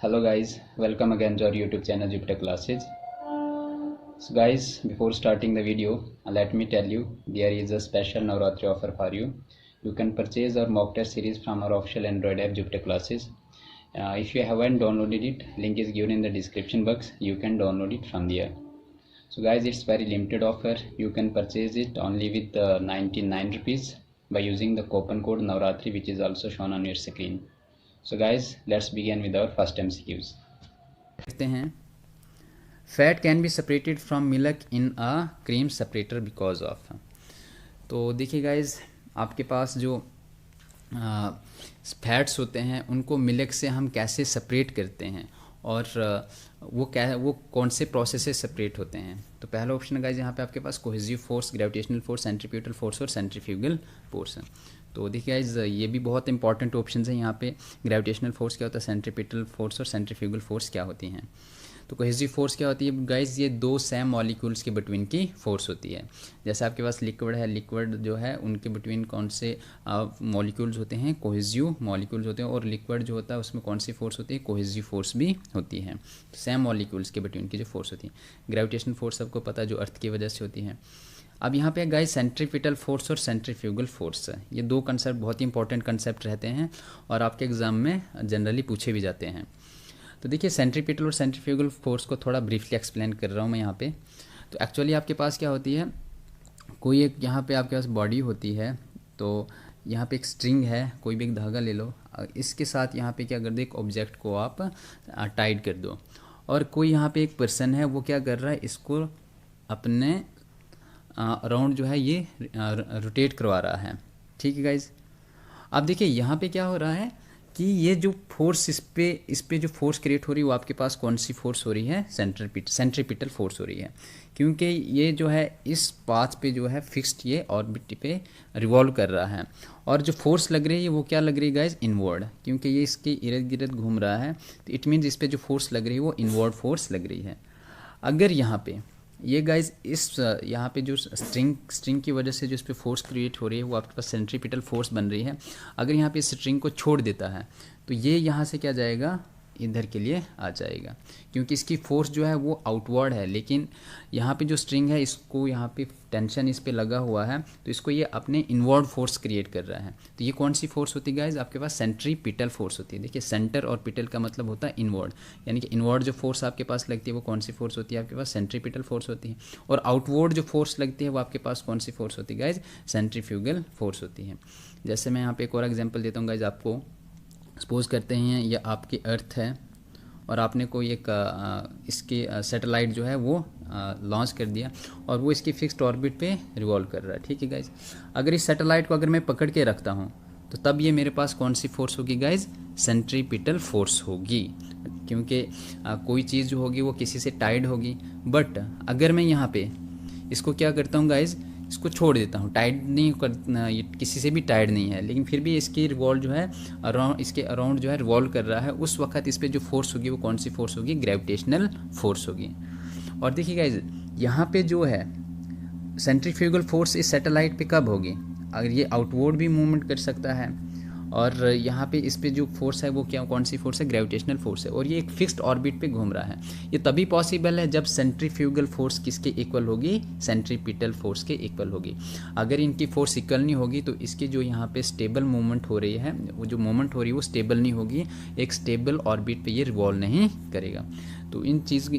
Hello guys, welcome again to our YouTube channel Jupiter Classes. So guys, before starting the video, let me tell you there is a special Navratri offer for you. You can purchase our mock test series from our official Android app Jupiter Classes. If you haven't downloaded it, link is given in the description box. You can download it from there. So guys, it's very limited offer. You can purchase it only with 99 rupees by using the coupon code Navratri, which is also shown on your screen. So guys, let's begin with our first MCQs. देखते हैं fat can be separated from milk in a cream separator because of. तो देखिए guys, आपके पास जो fats होते हैं उनको milk से हम कैसे सेपरेट करते हैं और वो कौन से प्रोसेस से सेपरेट होते हैं। तो पहला ऑप्शन है गाइज यहाँ पे आपके पास cohesive force, gravitational force, centrifugal force और सेंट्रीफ्यूगल फोर्स है। तो देखिए गाइज, ये भी बहुत इंपॉर्टेंट ऑप्शन है यहाँ पे। ग्रेविटेशनल फोर्स क्या होता है, सेंट्रीपिटल फोर्स और सेंट्रीफ्यूगल फोर्स क्या होती हैं। तो कोहेसिव फोर्स क्या होती है गाइज, ये दो सेम मॉलिक्यूल्स के बिटवीन की फोर्स होती है। जैसे आपके पास लिक्विड है, लिक्विड जो है उनके बिटवीन कौन से मॉलिक्यूल्स होते हैं, कोहेसिव मॉलिक्यूल्स होते हैं, और लिक्विड जो होता है उसमें कौन सी फोर्स होती है, कोहेसिव फोर्स भी होती है। सेम मॉलिक्यूल्स के बिटवीन की जो फोर्स होती है। ग्रेविटेशनल फोर्स सबको पता है जो अर्थ की वजह से होती है। अब यहाँ पे गाइस सेंट्रीपिटल फोर्स और सेंट्रीफ्यूगल फोर्स है, ये दो कंसेप्ट बहुत ही इंपॉर्टेंट कंसेप्ट रहते हैं और आपके एग्जाम में जनरली पूछे भी जाते हैं। तो देखिए, सेंट्रीपिटल और सेंट्रीफ्यूगल फोर्स को थोड़ा ब्रीफली एक्सप्लेन कर रहा हूँ मैं यहाँ पे। तो एक्चुअली आपके पास क्या होती है, कोई एक यहाँ पे आपके पास बॉडी होती है, तो यहाँ पे एक स्ट्रिंग है, कोई भी एक धागा ले लो, इसके साथ यहाँ पे क्या कर दो, एक ऑब्जेक्ट को आप टाइड कर दो, और कोई यहाँ पे एक पर्सन है, वो क्या कर रहा है, इसको अपने अराउंड जो है ये रोटेट करवा रहा है। ठीक है गाइज, अब देखिए यहाँ पे क्या हो रहा है कि ये जो फोर्स इस पे जो फोर्स क्रिएट हो रही है वो आपके पास कौन सी फोर्स हो रही है, सेंट्रीपिटल फोर्स हो रही है, क्योंकि ये जो है इस पाथ पे जो है फिक्स्ड ये ऑर्बिट पे रिवॉल्व कर रहा है, और जो फोर्स लग रही है वो क्या लग रही है गाइज, इनवर्ड, क्योंकि ये इसके इर्द गिर्द घूम रहा है। तो इट मीन्स इस पे जो फोर्स लग रही है वो इनवर्ड फोर्स लग रही है। अगर यहाँ पे ये गाइज इस यहाँ पे जो स्ट्रिंग की वजह से जो इस पे फोर्स क्रिएट हो रही है वो आपके पास सेंट्रीपिटल फोर्स बन रही है। अगर यहाँ पे इस स्ट्रिंग को छोड़ देता है तो ये यहाँ से क्या जाएगा, इधर के लिए आ जाएगा, क्योंकि इसकी फोर्स जो है वो आउटवर्ड है, लेकिन यहाँ पे जो स्ट्रिंग है इसको यहाँ पे टेंशन इस पे लगा हुआ है, तो इसको ये अपने इनवर्ड फोर्स क्रिएट कर रहा है। तो ये कौन सी फोर्स होती है गाइज, आपके पास सेंट्रीपिटल फोर्स होती है। देखिए, सेंटर और पिटल का मतलब होता है इनवर्ड, यानी कि इनवर्ड जो फोर्स आपके पास लगती है वो कौन सी फोर्स होती है, आपके पास सेंट्रीपिटल फोर्स होती है, और आउटवर्ड जो फोर्स लगती है वो आपके पास कौन सी फोर्स होती है गाइज, सेंट्रीफ्यूगल फोर्स होती है। जैसे मैं यहाँ पे एक और एग्जाम्पल देता हूँ गाइज आपको। सपोज करते हैं ये आपकी अर्थ है और आपने कोई एक इसकी सैटेलाइट जो है वो लॉन्च कर दिया और वो इसकी फिक्स्ड ऑर्बिट पे रिवॉल्व कर रहा है। ठीक है गाइज, अगर इस सैटेलाइट को अगर मैं पकड़ के रखता हूँ तो तब ये मेरे पास कौन सी फोर्स होगी गाइज, सेंट्रीपिटल फोर्स होगी, क्योंकि कोई चीज़ जो होगी वो किसी से टाइड होगी। बट अगर मैं यहाँ पे इसको क्या करता हूँ गाइज, इसको छोड़ देता हूँ, टाइड नहीं कर, ये किसी से भी टाइड नहीं है, लेकिन फिर भी इसकी रिवॉल्व जो है अराउंड, इसके अराउंड जो है रिवॉल्व कर रहा है, उस वक्त इस पर जो फोर्स होगी वो कौन सी फोर्स होगी, ग्रेविटेशनल फोर्स होगी। और देखिए गाइज, यहाँ पे जो है सेंट्रीफ्यूगल फोर्स इस सैटेलाइट पे कब होगी, अगर ये आउटवर्ड भी मूवमेंट कर सकता है, और यहाँ पे इस पे जो फोर्स है वो क्या, कौन सी फोर्स है, ग्रेविटेशनल फोर्स है, और ये एक फिक्स्ड ऑर्बिट पे घूम रहा है। ये तभी पॉसिबल है जब सेंट्रीफ्यूगल फोर्स किसके इक्वल होगी, सेंट्रीपिटल फोर्स के इक्वल होगी। अगर इनकी फोर्स इक्वल नहीं होगी तो इसकी जो यहाँ पे स्टेबल मूवमेंट हो रही है, वो जो मूवमेंट हो रही है वो स्टेबल नहीं होगी, एक स्टेबल ऑर्बिट पे ये रिवॉल्व नहीं करेगा। तो इन चीज़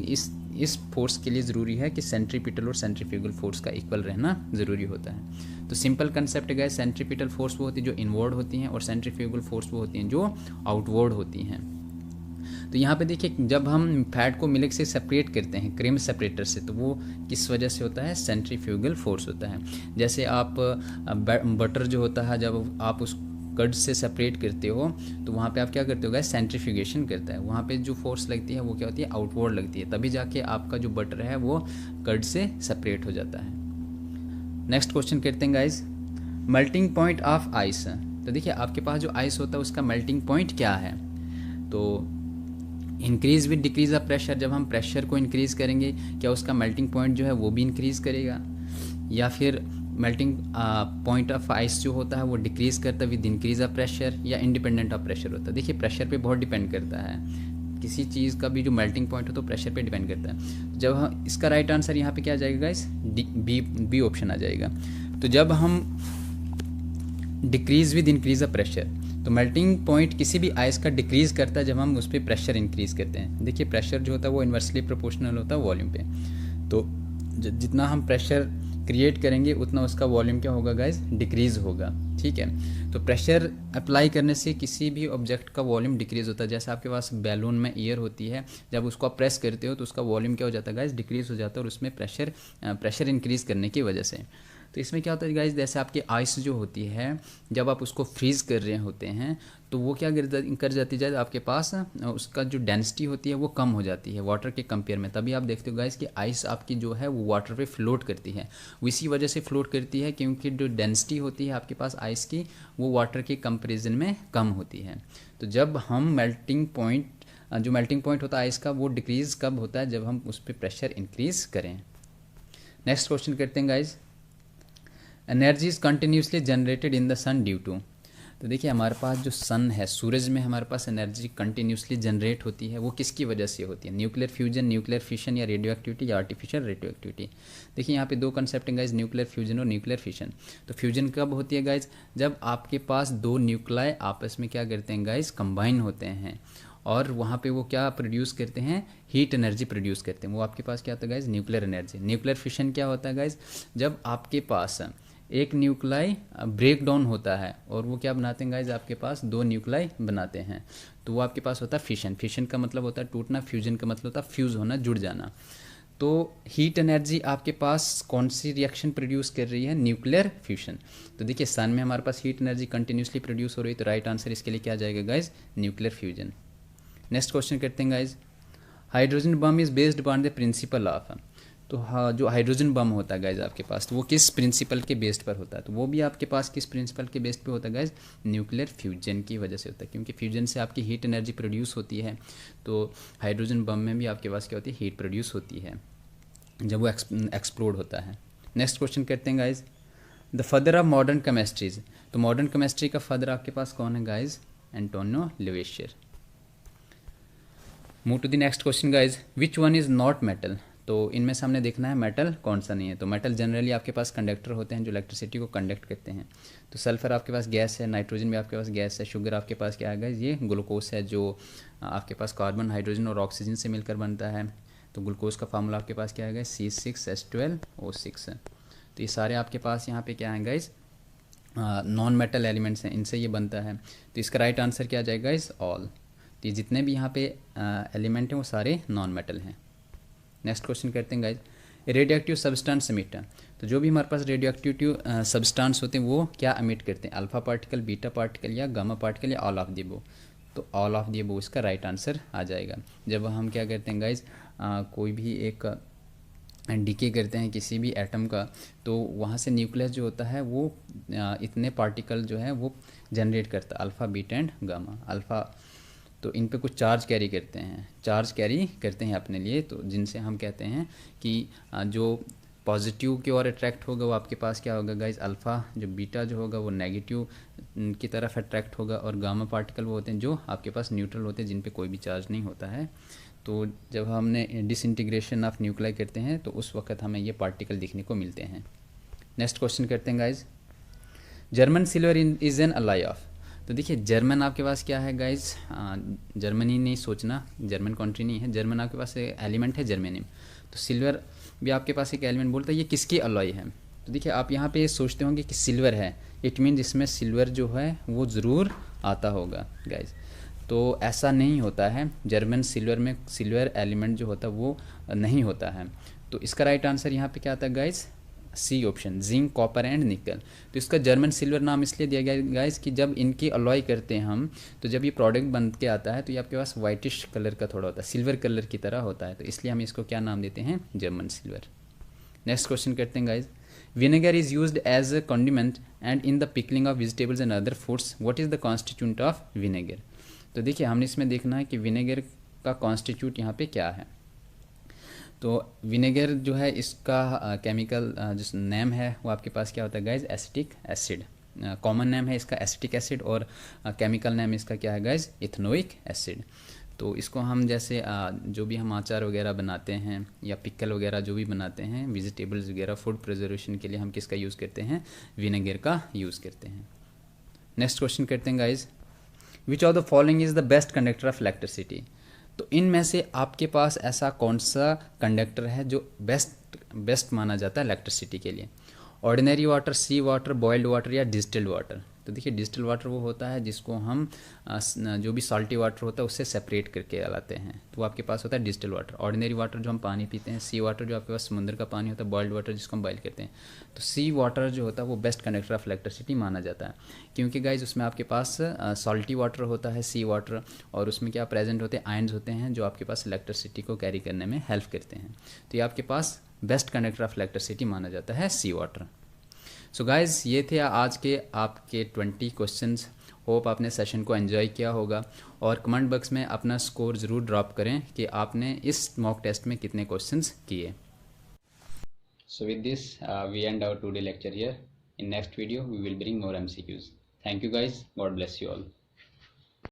इस फोर्स के लिए ज़रूरी है कि सेंट्रीपिटल और सेंट्रीफ्यूगल फोर्स का इक्वल रहना ज़रूरी होता है। तो सिंपल कंसेप्ट है गाइस, सेंट्रीपिटल फोर्स वो होती है जो इनवर्ड होती हैं और सेंट्रीफ्यूगल फोर्स वो होती हैं जो आउटवर्ड होती हैं। तो यहाँ पे देखिए, जब हम फैट को मिल्क से सेपरेट करते हैं क्रीम सेपरेटर से, तो वो किस वजह से होता है, सेंट्रीफ्यूगल फोर्स होता है। जैसे आप बटर जो होता है, जब आप उस कर्ड से सेपरेट करते हो तो वहाँ पे आप क्या करते हो गाइस, सेंट्रीफ्यूगेशन करता है, वहाँ पे जो फोर्स लगती है वो क्या होती है, आउटवर्ड लगती है, तभी जाके आपका जो बटर है वो कर्ड से सेपरेट हो जाता है। नेक्स्ट क्वेश्चन करते हैं guys, melting point of ice. तो देखिए, आपके पास जो आइस होता है उसका मेल्टिंग पॉइंट क्या है, तो increase with decrease of pressure, जब हम प्रेशर को इंक्रीज करेंगे क्या उसका मेल्टिंग पॉइंट जो है वो भी इंक्रीज करेगा, या फिर मेल्टिंग पॉइंट ऑफ आइस जो होता है वो डिक्रीज करता है विद इंक्रीज ऑफ प्रेशर, या इंडिपेंडेंट ऑफ प्रेशर होता है। देखिए, प्रेशर पे बहुत डिपेंड करता है, किसी चीज़ का भी जो मेल्टिंग पॉइंट हो तो प्रेशर पे डिपेंड करता है। जब हम इसका राइट आंसर यहाँ पे क्या आ जाएगा गाइस, बी ऑप्शन आ जाएगा। तो जब हम decrease with increase of pressure, तो मेल्टिंग पॉइंट किसी भी आइस का डिक्रीज करता है जब हम उस पर प्रेशर इंक्रीज करते हैं। देखिए प्रेशर जो होता है वो इन्वर्सली प्रोपोर्शनल होता है वॉल्यूम पे, तो जितना हम प्रेशर क्रिएट करेंगे उतना उसका वॉल्यूम क्या होगा गाइस, डिक्रीज होगा। ठीक है, तो प्रेशर अप्लाई करने से किसी भी ऑब्जेक्ट का वॉल्यूम डिक्रीज होता है। जैसे आपके पास बैलून में एयर होती है, जब उसको आप प्रेस करते हो तो उसका वॉल्यूम क्या हो जाता है गाइस, डिक्रीज हो जाता है, और उसमें प्रेशर इंक्रीज करने की वजह से। तो इसमें क्या होता है गाइस, जैसे आपकी आइस जो होती है जब आप उसको फ्रीज कर रहे होते हैं तो वो क्या कर जाती है, आपके पास उसका जो डेंसिटी होती है वो कम हो जाती है वाटर के कंपेयर में। तभी आप देखते हो गाइस कि आइस आपकी जो है वो वाटर पे फ्लोट करती है। वो इसी वजह से फ्लोट करती है क्योंकि जो डेंसिटी होती है आपके पास आइस की वो वाटर के कंपेरिजन में कम होती है। तो जब हम मेल्टिंग पॉइंट होता है आइस का वो डिक्रीज कब होता है, जब हम उस पर प्रेशर इंक्रीज करें। नेक्स्ट क्वेश्चन करते हैं guys, energy is continuously generated in the sun due to. तो देखिए हमारे पास जो सन है, सूरज में हमारे पास एनर्जी कंटिन्यूसली जनरेट होती है, वो किसकी वजह से होती है, न्यूक्लियर फ्यूजन, न्यूक्लियर फिशन, या रेडियो एक्टिविटी या आर्टिफिशियल रेडियो एक्टिविटी। देखिए यहाँ पे दो कंसेप्ट हैं गाइज, न्यूक्लियर फ्यूजन और न्यूक्लियर फिशन। तो फ्यूजन कब होती है गाइज, जब आपके पास दो न्यूक्लियाई आपस में क्या करते हैं गाइज, कंबाइन होते हैं, और वहाँ पे वो क्या प्रोड्यूस करते हैं, हीट एनर्जी प्रोड्यूस करते हैं। वो आपके पास क्या होता है guys, nuclear energy. Nuclear fission क्या होता है गाइज, जब आपके पास एक न्यूक्लाई ब्रेक डाउन होता है और वो क्या बनाते हैं गाइज, आपके पास दो न्यूक्लाई बनाते हैं, तो वो आपके पास होता है फिशन। फिशन का मतलब होता है टूटना, फ्यूजन का मतलब होता है फ्यूज़ होना, जुड़ जाना। तो हीट एनर्जी आपके पास कौन सी रिएक्शन प्रोड्यूस कर रही है, न्यूक्लियर फ्यूशन। तो देखिए सन में हमारे पास हीट एनर्जी कंटिन्यूसली प्रोड्यूस हो रही है, तो राइट आंसर इसके लिए क्या आ जाएगा guys, nuclear fusion. Next question करते हैं guys, hydrogen bomb is based upon the principle of. तो हाँ, जो हाइड्रोजन बम होता है गाइज आपके पास, तो वो किस प्रिंसिपल के बेस्ड पर होता है, तो वो भी आपके पास किस प्रिंसिपल के बेस्ड पे होता है गाइज, न्यूक्लियर फ्यूजन की वजह से होता है, क्योंकि फ्यूजन से आपकी हीट एनर्जी प्रोड्यूस होती है। तो हाइड्रोजन बम में भी आपके पास क्या होती है, हीट प्रोड्यूस होती है जब वो एक्सप्लोड होता है। नेक्स्ट क्वेश्चन करते हैं guys, the father of modern chemistries. तो मॉडर्न केमिस्ट्री का फादर आपके पास कौन है guys, Antonio Lavoisier. Move to the next question guys, which one is not metal. तो इनमें से हमने देखना है मेटल कौन सा नहीं है। तो मेटल जनरली आपके पास कंडक्टर होते हैं जो इलेक्ट्रिसिटी को कंडक्ट करते हैं। तो सल्फर आपके पास गैस है, नाइट्रोजन भी आपके पास गैस है, शुगर आपके पास क्या है, ये ग्लूकोज है जो आपके पास कार्बन, हाइड्रोजन और ऑक्सीजन से मिलकर बनता है। तो ग्लूकोज का फार्मूला आपके पास क्या है, C6H12O6 है। तो ये सारे आपके पास यहाँ पे क्या है गाइज, नॉन मेटल एलिमेंट्स हैं, इनसे ये बनता है। तो इसका राइट आंसर क्या आ जाएगा गाइज, ऑल। तो ये जितने भी यहाँ पे एलिमेंट हैं वो सारे नॉन मेटल हैं। नेक्स्ट क्वेश्चन करते हैं guys, radio active substance emitter. तो जो भी हमारे पास रेडियो एक्टिव सब्सटेंस होते हैं वो क्या एमिट करते हैं, अल्फा पार्टिकल, बीटा पार्टिकल, या गामा पार्टिकल, या ऑल ऑफ द अबव। तो ऑल ऑफ द अबव इसका राइट आंसर आ जाएगा। जब हम क्या करते हैं गाइज, कोई भी एक डीके करते हैं किसी भी एटम का, तो वहाँ से न्यूक्लियस जो होता है वो इतने पार्टिकल जो है वो जनरेट करता है, alpha, beta and gamma. Alpha तो इन पे कुछ चार्ज कैरी करते हैं अपने लिए, तो जिनसे हम कहते हैं कि जो पॉजिटिव की ओर अट्रैक्ट होगा वो आपके पास क्या होगा गाइज, अल्फ़ा। जो बीटा जो होगा वो नेगेटिव की तरफ अट्रैक्ट होगा, और गामा पार्टिकल वो होते हैं जो आपके पास न्यूट्रल होते हैं, जिन पे कोई भी चार्ज नहीं होता है। तो जब हमने डिसइंटीग्रेशन ऑफ न्यूक्लियाई करते हैं तो उस वक्त हमें ये पार्टिकल दिखने को मिलते हैं। नेक्स्ट क्वेश्चन करते हैं guys, German silver is an alloy of. तो देखिए जर्मन आपके पास क्या है गाइज, जर्मनी नहीं सोचना, जर्मन कंट्री नहीं है, जर्मन आपके पास एलिमेंट है जर्मेनियम। तो सिल्वर भी आपके पास एक एलिमेंट बोलता है, ये किसकी अलॉय है। तो देखिए आप यहाँ पे सोचते होंगे कि सिल्वर है, इट मीन इसमें सिल्वर जो है वो ज़रूर आता होगा गाइज। तो ऐसा नहीं होता है, जर्मन सिल्वर में सिल्वर एलिमेंट जो होता है वो नहीं होता है। तो इसका राइट आंसर यहाँ पे क्या आता है guys, C option, zinc, copper and nickel. तो इसका जर्मन सिल्वर नाम इसलिए दिया गया गाइस कि जब इनकी अलॉय करते हैं हम, तो जब ये प्रोडक्ट बन के आता है तो ये आपके पास वाइटिश कलर का थोड़ा होता है, सिल्वर कलर की तरह होता है, तो इसलिए हम इसको क्या नाम देते हैं, जर्मन सिल्वर। नेक्स्ट क्वेश्चन करते हैं guys, vinegar is used as a condiment and in the pickling of vegetables and other foods, what is the constituent of vinegar. तो देखिए हमने इसमें देखना है कि विनेगर का कॉन्स्टिट्यूट यहाँ पे क्या है। तो विनेगर जो है इसका केमिकल जो नेम है वो आपके पास क्या होता है guys, acetic acid. Common name है इसका एसिटिक एसिड, और केमिकल नेम इसका क्या है गाइज, इथेनोइक एसिड। तो इसको हम जैसे जो भी हम अचार वगैरह बनाते हैं या पिकल वगैरह जो भी बनाते हैं, वेजिटेबल्स वगैरह, फूड प्रिजर्वेशन के लिए हम किसका यूज़ करते हैं? विनेगर का यूज़ करते हैं। नेक्स्ट क्वेश्चन करते हैं guys, which of the following is the best conductor of electricity. तो इनमें से आपके पास ऐसा कौन सा कंडक्टर है जो बेस्ट माना जाता है इलेक्ट्रिसिटी के लिए? ऑर्डिनरी वाटर, सी वाटर, बॉइल्ड वाटर या डिस्टिल्ड वाटर? तो देखिए डिस्टिल वाटर वो होता है जिसको हम जो भी सॉल्टी वाटर होता है उससे सेपरेट करके लाते हैं, तो वो आपके पास होता है डिस्टिल वाटर। ऑर्डिनरी वाटर जो हम पानी पीते हैं, सी वाटर जो आपके पास समुद्र का पानी होता है, बॉइल्ड वाटर जिसको हम बॉइल करते हैं। तो सी वाटर जो होता है वो बेस्ट कंडक्टर ऑफ इलेक्ट्रिसिटी माना जाता है, क्योंकि गाइज उसमें आपके पास सॉल्टी वाटर होता है, सी वाटर, और उसमें क्या प्रेजेंट होते हैं? आयन्स होते हैं जो आपके पास इलेक्ट्रिसिटी को कैरी करने में हेल्प करते हैं। तो ये आपके पास बेस्ट कंडक्टर ऑफ इलेक्ट्रिसिटी माना जाता है सी वाटर। सो गाइज़ ये थे आज के आपके 20 क्वेश्चंस। होप आपने सेशन को एंजॉय किया होगा, और कमेंट बॉक्स में अपना स्कोर ज़रूर ड्रॉप करें कि आपने इस मॉक टेस्ट में कितने क्वेश्चंस किए। So with this, we end our today lecture here. In next video, we will bring more MCQs. Thank you guys. God bless you all.